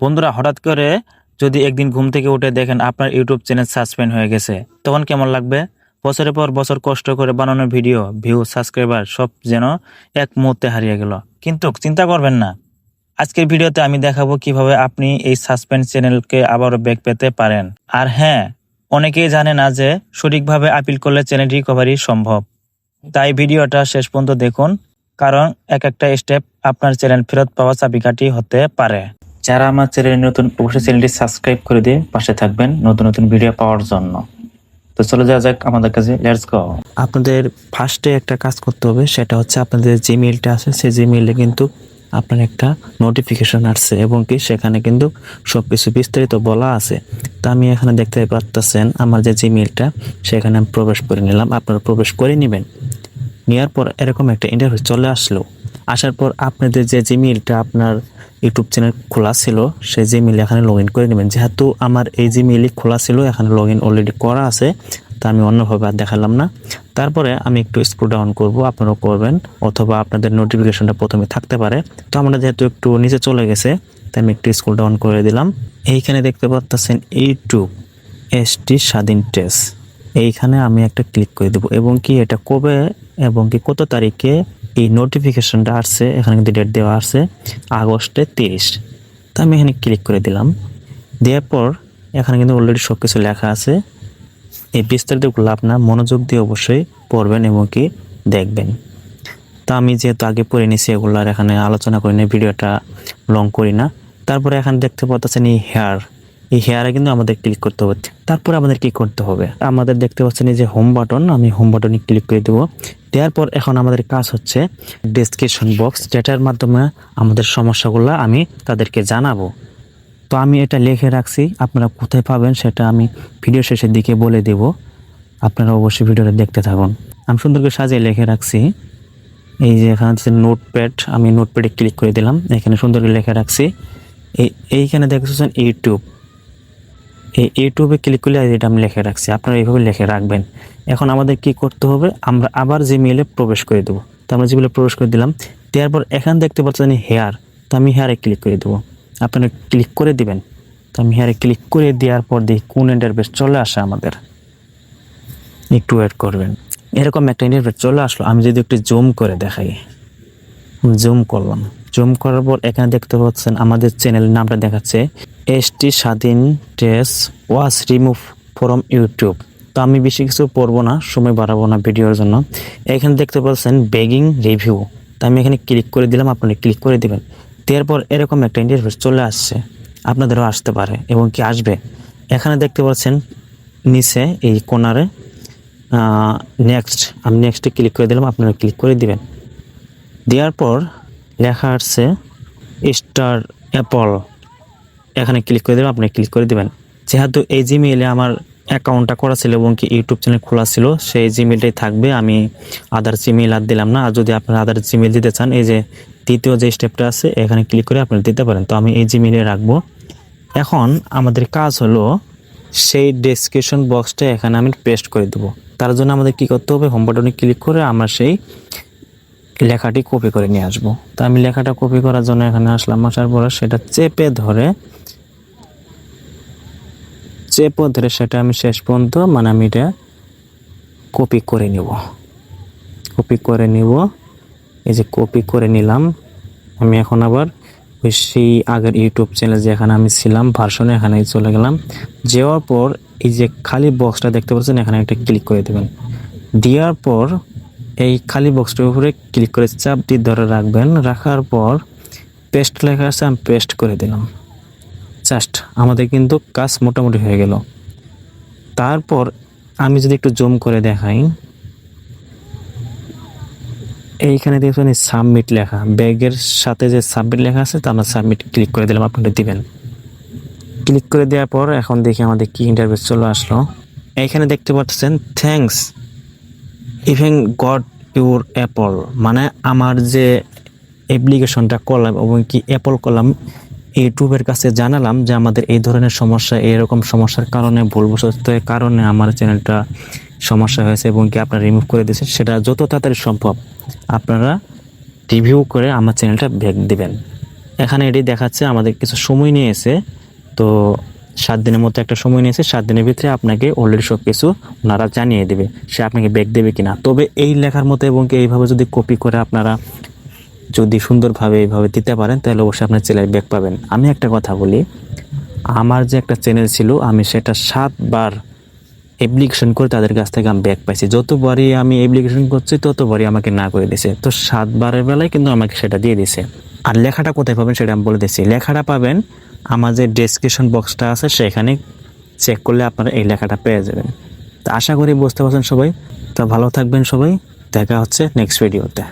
বন্ধুরা, হঠাৎ করে যদি একদিন ঘুম থেকে উঠে দেখেন আপনার ইউটিউব চ্যানেল সাসপেন্ড হয়ে গেছে, তখন কেমন লাগবে? বছরের পর বছর কষ্ট করে বানানো ভিডিও, ভিউ, সাবস্ক্রাইবার সব যেন এক মুহূর্তে হারিয়ে গেল। কিন্তু চিন্তা করবেন না, আজকের ভিডিওতে আমি দেখাবো কিভাবে আপনি এই সাসপেন্ড চ্যানেলকে আবারও ব্যাক পেতে পারেন। আর হ্যাঁ, অনেকেই জানে না যে সঠিকভাবে আপিল করলে চ্যানেল রিকভারি সম্ভব। তাই ভিডিওটা শেষ পর্যন্ত দেখুন, কারণ এক একটা স্টেপ আপনার চ্যানেল ফেরত পাওয়া চাবিকাঠি হতে পারে। যারা আমার চ্যানেলে নতুন, অবশ্যই চ্যানেলটি সাবস্ক্রাইব করে দিয়ে পাশে থাকবেন নতুন নতুন ভিডিও পাওয়ার জন্য। তো চলে যাওয়া যাক আমাদের কাছে, লেটস গো। আপনাদের ফার্স্টে একটা কাজ করতে হবে, সেটা হচ্ছে আপনাদের জিমেইলটা আছে, সেই জিমেইলে কিন্তু আপনার একটা নোটিফিকেশন আসছে এবং কি সেখানে কিন্তু সবকিছু বিস্তারিত বলা আছে। তো আমি এখানে দেখতে পাচ্ছেন আমার যে জিমেইলটা, সেখানে আমি প্রবেশ করে নিলাম। আপনারা প্রবেশ করে নেবেন। নেওয়ার পর এরকম একটা ইন্টারফেস চলে আসলো। আসার পর আপনাদের যে জিমেইলটা আপনার ইউটিউব চ্যানেল খোলা ছিল, সেই জিমেইল এখানে লগ ইন করে নেবেন। যেহেতু আমার এই জিমেইলই খোলা ছিল, এখানে লগ ইন অলরেডি করা আছে, তা আমি অন্যভাবে আর দেখালাম না। তারপরে আমি একটু স্ক্রল ডাউন করব, আপনারাও করবেন, অথবা আপনাদের নোটিফিকেশনটা প্রথমে থাকতে পারে। তো আমরা যেহেতু একটু নিচে চলে গেছে, তাই আমি একটু স্ক্রল ডাউন করে দিলাম। এইখানে দেখতে পাচ্ছেন ইউটিউব এসটি স্বাধীন টেস্ট, এইখানে আমি একটা ক্লিক করে দেব এবং কি এটা কবে এবং কি কত তারিখে এই নোটিফিকেশনটা আসছে, এখানে কিন্তু ডেট দেওয়া আছে আগস্টের 30। তো আমি এখানে ক্লিক করে দিলাম। দেওয়ার পর এখানে কিন্তু অলরেডি সব কিছু লেখা আছে। এই বিস্তারিতগুলো আপনার মনোযোগ দিয়ে অবশ্যই পড়বেন এবং কি দেখবেন। তা আমি যেহেতু আগে পড়ে নিছি, এগুলো আর এখানে আলোচনা করি না, ভিডিওটা লং করি না। তারপরে এখানে দেখতে পাচ্ছেন এই হেয়ারে কিন্তু আমাদের ক্লিক করতে হবে। তারপর আমাদের কি করতে হবে, আমাদের দেখতে পাচ্ছেন এই যে হোম বাটন, আমি হোম বাটনে ক্লিক করে দেবো। দেওয়ার পর এখন আমাদের কাজ হচ্ছে ডেসক্রিপশন বক্স, যেটার মাধ্যমে আমাদের সমস্যাগুলো আমি তাদেরকে জানাবো। তো আমি এটা লিখে রাখছি, আপনারা কোথায় পাবেন সেটা আমি ভিডিও শেষের দিকে বলে দেব। আপনারা অবশ্যই ভিডিওটা দেখতে থাকুন। আমি সুন্দর করে সাজিয়ে লিখে রাখছি। এই যে এখানে হচ্ছে নোটপ্যাড, আমি নোটপ্যাডে ক্লিক করে দিলাম, এখানে সুন্দর করে লিখে রাখছি। এইখানে দেখতেছেন ইউটিউব, এই ইউটিউবে ক্লিক করলে এটা আমি লিখে রাখছি, আপনারা এইভাবে লিখে রাখবেন। এখন আমাদের কি করতে হবে, আমরা আবার জিমেইলে প্রবেশ করে দেবো। তো আমরা জিমেইলে প্রবেশ করে দিলাম। দেওয়ার পর এখানে দেখতে পাচ্ছেন হেয়ার, তো আমি হেয়ারে ক্লিক করে দেবো, আপনারা ক্লিক করে দিবেন। তো আমি হেয়ারে ক্লিক করে দেওয়ার পর দেখি কোন ইন্টারফেস চলে আসে আমাদের, একটু ওয়েট করবেন। এরকম একটা ইন্টারফেস চলে আসলো। আমি যদি একটু জুম করে দেখাই, জুম করলাম। জুম করার পর এখানে দেখতে পাচ্ছেন আমাদের চ্যানেলের নামটা দেখাচ্ছে এসটি স্বাধীন test was remove from YouTube. তো আমি বেশি কিছু পড়বো না, সময় বাড়াবো না ভিডিওর জন্য। এখানে দেখতে পাচ্ছেন বেগিং রিভিউ, তো আমি এখানে ক্লিক করে দিলাম, আপনারা ক্লিক করে দিবেন। দেওয়ার পর এরকম একটা ইন্টারফেস চলে আসছে, আপনাদেরও আসতে পারে এবং কি আসবে। এখানে দেখতে পাচ্ছেন নিচে এই কোনারে নেক্সট, আমি নেক্সটে ক্লিক করে দিলাম, আপনারা ক্লিক করে দিবেন। দেওয়ার পর লেখা আসছে স্টার অ্যাপল, এখানে ক্লিক করে দেবেন, আপনি ক্লিক করে দেবেন। যেহেতু এই জিমেইলে আমার অ্যাকাউন্টটা করা ছিল এবং কি ইউটিউব চ্যানেল খোলা ছিল, সেই জিমেইলটাই থাকবে, আমি আদার জিমেইল আর দিলাম না। আর যদি আপনারা আদার জিমেইল দিতে চান, এই যে দ্বিতীয় যে স্টেপটা আছে, এখানে ক্লিক করে আপনারা দিতে পারেন। তো আমি এই জিমেইলে রাখবো। এখন আমাদের কাজ হলো সেই ডেসক্রিপশন বক্সটা এখানে আমি পেস্ট করে দেবো। তার জন্য আমাদের কি করতে হবে, হোম বাটনে ক্লিক করে আমরা সেই লেখাটি কপি করে নিয়ে আসবো। তো আমি লেখাটা কপি করার জন্য এখানে আসলাম। আসার পর সেটা চেপে ধরে সেটা আমি শেষ পর্যন্ত আমি এটা কপি করে নিব। এই যে কপি করে নিলাম। আমি এখন আবার ওই সেই আগের ইউটিউব চ্যানেল যেখানে আমি ছিলাম ভার্সনে, এখানে চলে গেলাম। যাওয়ার পর এই যে খালি বক্সটা দেখতে পাচ্ছেন, এখানে একটা ক্লিক করে দেবেন। দেওয়ার পর এই খালি বক্সটার উপরে ক্লিক করে চাপ দিয়ে ধরে রাখবেন। রাখার পর পেস্ট লেখা আছে, আমি পেস্ট করে দিলাম। জাস্ট আমাদের কিন্তু কাজ মোটামুটি হয়ে গেল। তারপর আমি যদি একটু জুম করে দেখাই, এইখানে দেখবেন সাবমিট লেখা, ব্যাগের সাথে যে সাবমিট লেখা আছে, তা আমরা সাবমিট ক্লিক করে দিলাম, আপনারা দিবেন। ক্লিক করে দেওয়ার পর এখন দেখি আমাদের কি ইন্টারফেস চলে আসলো। এইখানে দেখতে পাচ্ছেন thanks even got your Apple, মানে আমার যে অ্যাপ্লিকেশনটা করলাম এবং কি অ্যাপল করলাম, ইউটিউবের কাছে জানালাম যে আমাদের এই ধরনের সমস্যা, এরকম সমস্যার কারণে, ভুলবশতের কারণে আমার চ্যানেলটা সমস্যা হয়েছে এবং কি আপনারা রিমুভ করে দিয়েছেন। সেটা যত তাড়াতাড়ি সম্ভব আপনারা রিভিউ করে আমার চ্যানেলটা ব্যাক দিবেন। এখানে এটি দেখাচ্ছে আমাদের কিছু সময় নিয়েছে, তো 7 দিনের মতো একটা সময় নিয়েছে। 7 দিনের ভিতরে আপনাকে অলরেডি সব কিছু ওনারা জানিয়ে দেবে সে আপনাকে ব্যাক দেবে কিনা। তবে এই লেখার মতো এবং এইভাবে যদি কপি করে আপনারা যদি সুন্দরভাবে এইভাবে দিতে পারেন তাহলে অবশ্যই আপনার চ্যানেল ব্যাক পাবেন। আমি একটা কথা বলি, আমার যে একটা চ্যানেল ছিল আমি সেটা 7 বার অ্যাপ্লিকেশন করে তাদের কাছ থেকে আমি ব্যাক পাইছি। যতবারই আমি অ্যাপ্লিকেশন করছি ততবারই আমাকে না করে দিয়েছে। তো 7 বারের বেলায় কিন্তু আমাকে সেটা দিয়ে দিয়েছে। আর লেখাটা কোথায় পাবেন সেটা আমি বলে দিচ্ছি। লেখাটা পাবেন আমার যে ডেসক্রিপশন বক্সটা আছে সেখানে চেক করলে আপনারা এই লেখাটা পেয়ে যাবেন। তো আশা করি বুঝতে পারছেন সবাই। তো ভালো থাকবেন সবাই, দেখা হচ্ছে নেক্সট ভিডিওতে।